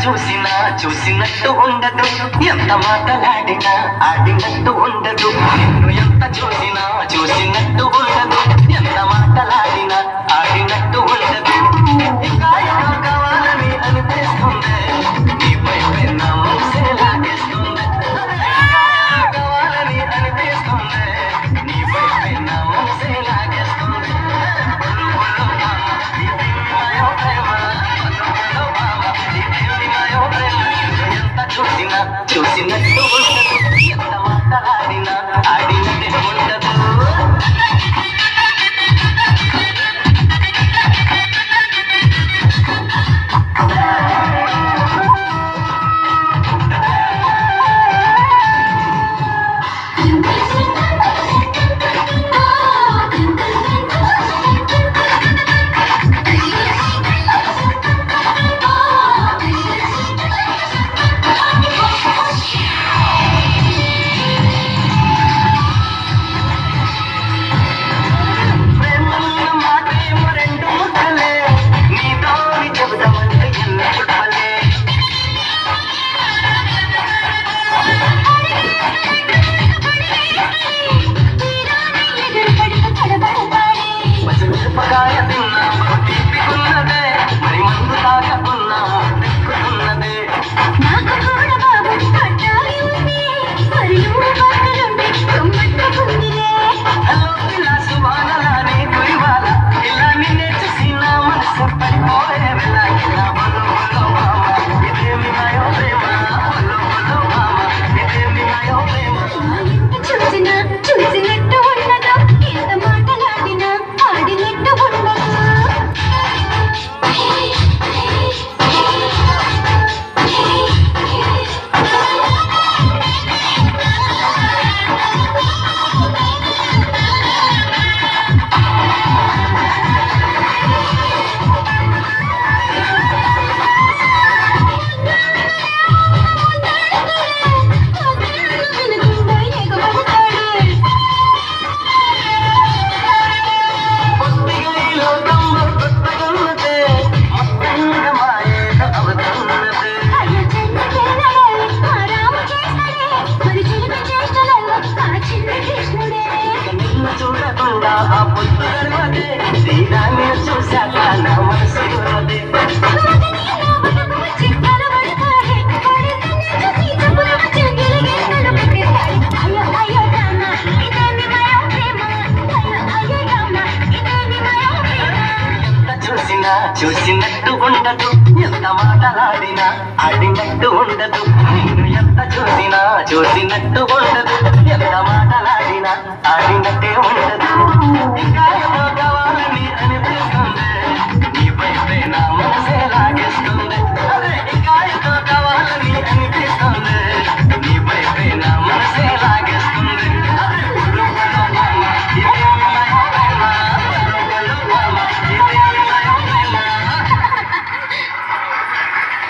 చూసినా చూసినట్టు ఉండదు, ఎంత మాటలాడినా ఆడినట్టు ఉండదు. నిన్ను ఎంత చూసినా చూసినట్టు ఉండదు, ఎంత మాటలాడినా ఆడినట్టు ఉండదు. ఇంకా ఇంకా కావాలని అనిపిస్తుంది, నీపై పెన్న మనసే లాగేస్తుంది. కావాలని అనిపిస్తుంది, నీపై పెన్న మనసే లాగేస్తుంది. చూసినా చూసినట్టు ఉండదు, ఎంత మాటలాడినా ఆడినట్టే ఉండదు. చూసినట్టు ఉండదు, ఎంత మాటలాడినా ఆడినట్టు ఉండదు. నిన్ను ఎంత చూసినా చూసినట్టు ఉండదు, ఎంత